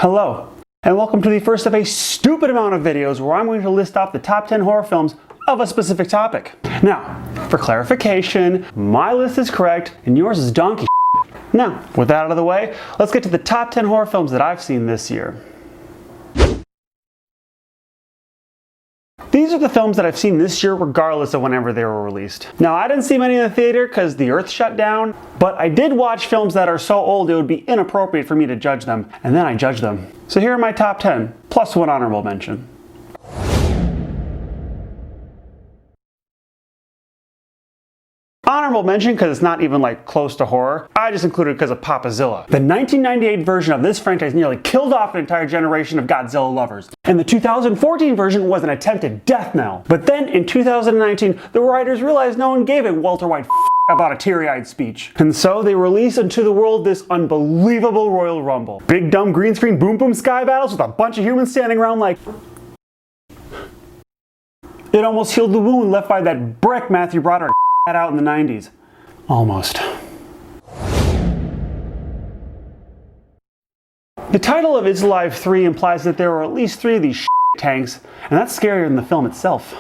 Hello, and welcome to the first of a stupid amount of videos where I'm going to list off the top 10 horror films of a specific topic. Now, for clarification, my list is correct and yours is donkey shit. Now, with that out of the way, let's get to the top 10 horror films that I've seen this year. These are the films that I've seen this year regardless of whenever they were released. Now, I didn't see many in the theater because the earth shut down, but I did watch films that are so old it would be inappropriate for me to judge them, and then I judged them. So here are my top 10, plus one honorable mention. Honorable mention because it's not even like close to horror. I just included it because of Papazilla. The 1998 version of this franchise nearly killed off an entire generation of Godzilla lovers. And the 2014 version was an attempted death knell. But then in 2019, the writers realized no one gave a Walter White about a teary-eyed speech. And so they released into the world this unbelievable Royal Rumble. Big dumb green screen boom boom sky battles with a bunch of humans standing around like... It almost healed the wound left by that brick Matthew Broderick had out in the 90s. Almost. The title of It's Alive 3 implies that there are at least 3 of these tanks, and that's scarier than the film itself.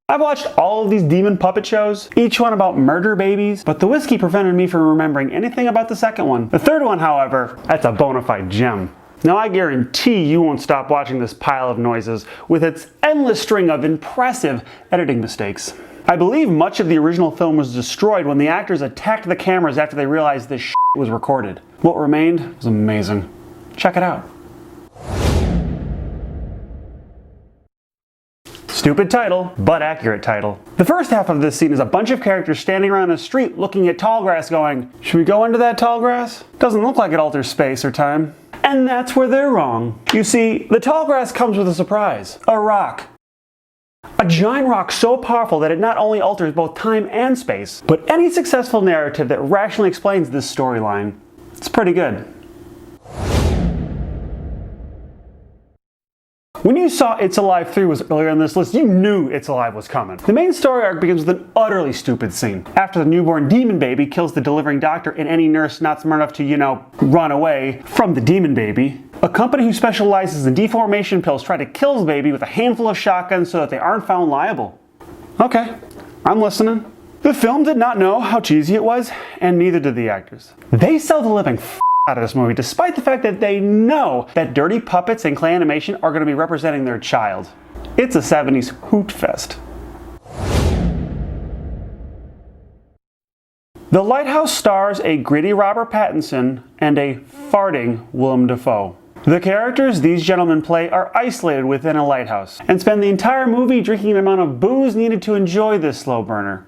I've watched all of these demon puppet shows, each one about murder babies, but the whiskey prevented me from remembering anything about the second one. The third one, however, that's a bona fide gem. Now I guarantee you won't stop watching this pile of noises with its endless string of impressive editing mistakes. I believe much of the original film was destroyed when the actors attacked the cameras after they realized this shit was recorded. What remained was amazing. Check it out. Stupid title, but accurate title. The first half of this scene is a bunch of characters standing around a street looking at tall grass going, should we go into that tall grass? Doesn't look like it alters space or time. And that's where they're wrong. You see, the tall grass comes with a surprise. A rock. A giant rock so powerful that it not only alters both time and space, but any successful narrative that rationally explains this storyline. It's pretty good. When you saw It's Alive 3 was earlier on this list, you knew It's Alive was coming. The main story arc begins with an utterly stupid scene. After the newborn demon baby kills the delivering doctor and any nurse not smart enough to, run away from the demon baby, a company who specializes in deformation pills try to kill the baby with a handful of shotguns so that they aren't found liable. Okay, I'm listening. The film did not know how cheesy it was, and neither did the actors. They sell the living out of this movie, despite the fact that they know that dirty puppets and clay animation are going to be representing their child. It's a 70s hoot fest. The Lighthouse stars a gritty Robert Pattinson and a farting Willem Dafoe. The characters these gentlemen play are isolated within a lighthouse and spend the entire movie drinking the amount of booze needed to enjoy this slow burner.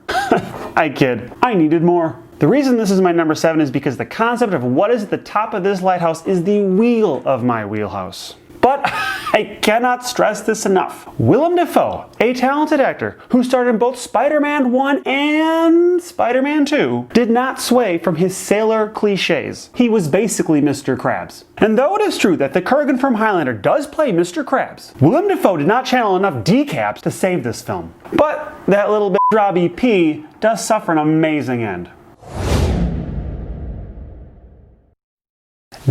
I kid. I needed more. The reason this is my number 7 is because the concept of what is at the top of this lighthouse is the wheel of my wheelhouse. But I cannot stress this enough. Willem Dafoe, a talented actor who starred in both Spider-Man 1 and Spider-Man 2, did not sway from his sailor cliches. He was basically Mr. Krabs. And though it is true that the Kurgan from Highlander does play Mr. Krabs, Willem Dafoe did not channel enough decabs to save this film. But that little bit Robbie P does suffer an amazing end.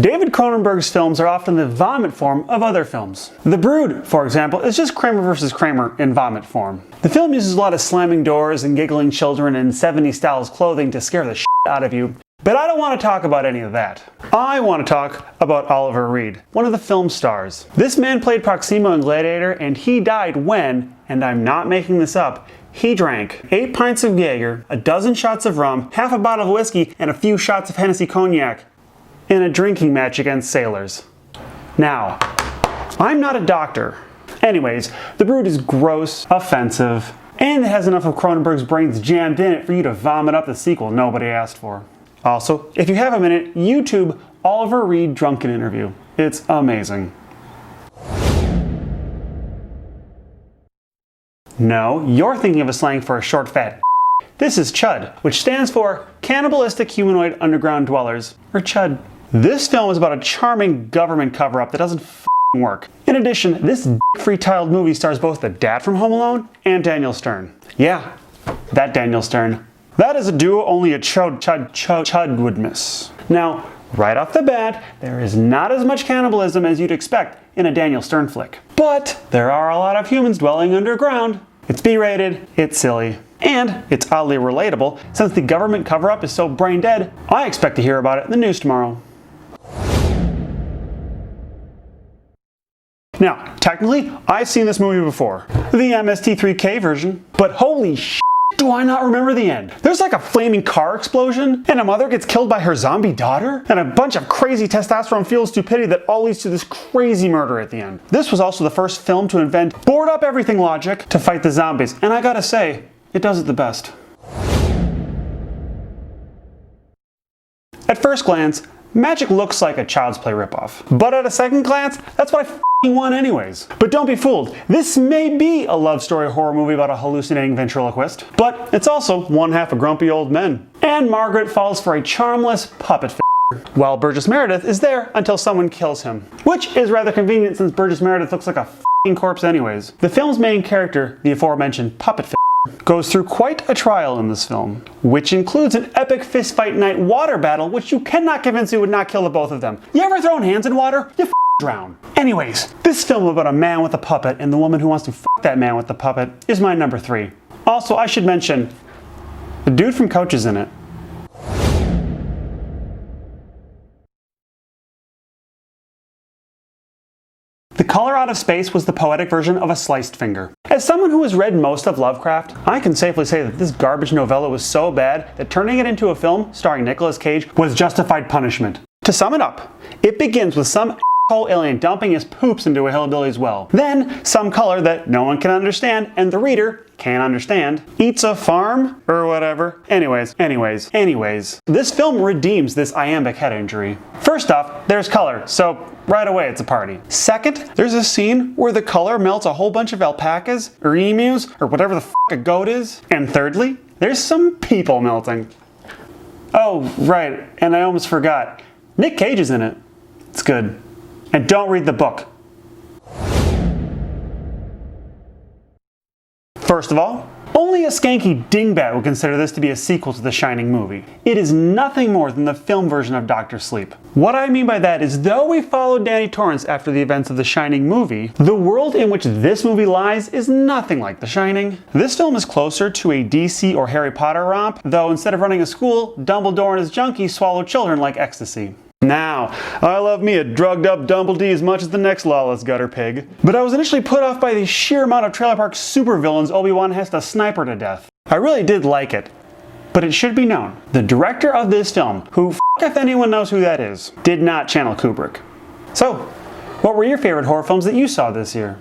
David Cronenberg's films are often the vomit form of other films. The Brood, for example, is just Kramer vs. Kramer in vomit form. The film uses a lot of slamming doors and giggling children in 70s styles clothing to scare the shit out of you, but I don't want to talk about any of that. I want to talk about Oliver Reed, one of the film's stars. This man played Proximo in Gladiator, and he died when, and I'm not making this up, he drank 8 pints of Jaeger, a dozen shots of rum, half a bottle of whiskey, and a few shots of Hennessy cognac in a drinking match against sailors. Now, I'm not a doctor. Anyways, The Brood is gross, offensive, and it has enough of Cronenberg's brains jammed in it for you to vomit up the sequel nobody asked for. Also, if you have a minute, YouTube Oliver Reed drunken interview. It's amazing. No, you're thinking of a slang for a short fat. This is CHUD, which stands for Cannibalistic Humanoid Underground Dwellers, or CHUD. This film is about a charming government cover-up that doesn't work. In addition, this free tiled movie stars both the dad from Home Alone and Daniel Stern. Yeah, that Daniel Stern. That is a duo only a chud would miss. Now, Right off the bat, there is not as much cannibalism as you'd expect in a Daniel Stern flick. But there are a lot of humans dwelling underground. It's B-rated, it's silly, and it's oddly relatable. Since the government cover-up is so brain dead, I expect to hear about it in the news tomorrow. Now, technically, I've seen this movie before, the MST3K version, but holy shit, do I not remember the end. There's like a flaming car explosion, and a mother gets killed by her zombie daughter, and a bunch of crazy testosterone-fueled stupidity that all leads to this crazy murder at the end. This was also the first film to invent board up everything logic to fight the zombies, and I gotta say, it does it the best. At first glance, Magic looks like a Child's Play ripoff, but at a second glance, that's what I want anyways. But don't be fooled, this may be a love story horror movie about a hallucinating ventriloquist, but it's also one half a grumpy old men. And Margaret falls for a charmless puppet while Burgess Meredith is there until someone kills him. Which is rather convenient since Burgess Meredith looks like a corpse anyways. The film's main character, the aforementioned puppet goes through quite a trial in this film, which includes an epic fistfight night water battle which you cannot convince me would not kill the both of them. You ever thrown hands in water? You drown. Anyways, this film about a man with a puppet and the woman who wants to that man with the puppet is my number 3. Also, I should mention, the dude from Coach is in it. The Color Out of Space was the poetic version of a sliced finger. As someone who has read most of Lovecraft, I can safely say that this garbage novella was so bad that turning it into a film starring Nicolas Cage was justified punishment. To sum it up, it begins with some alien dumping his poops into a hillbilly's well. Then, some color that no one can understand and the reader can't understand eats a farm or whatever. Anyways. This film redeems this iambic head injury. First off, there's color, so right away it's a party. Second, there's a scene where the color melts a whole bunch of alpacas or emus or whatever the a goat is. And thirdly, there's some people melting. Oh, right, and I almost forgot. Nick Cage is in it. It's good. And don't read the book. First of all, only a skanky dingbat would consider this to be a sequel to the Shining movie. It is nothing more than the film version of Dr. Sleep. What I mean by that is, though we followed Danny Torrance after the events of the Shining movie, the world in which this movie lies is nothing like The Shining. This film is closer to a DC or Harry Potter romp, though instead of running a school, Dumbledore and his junkies swallow children like ecstasy. Now, I love me a drugged up Dumbledore as much as the next lawless gutter pig. But I was initially put off by the sheer amount of Trailer Park supervillains Obi-Wan has to sniper to death. I really did like it. But it should be known, the director of this film, who if anyone knows who that is, did not channel Kubrick. So, what were your favorite horror films that you saw this year?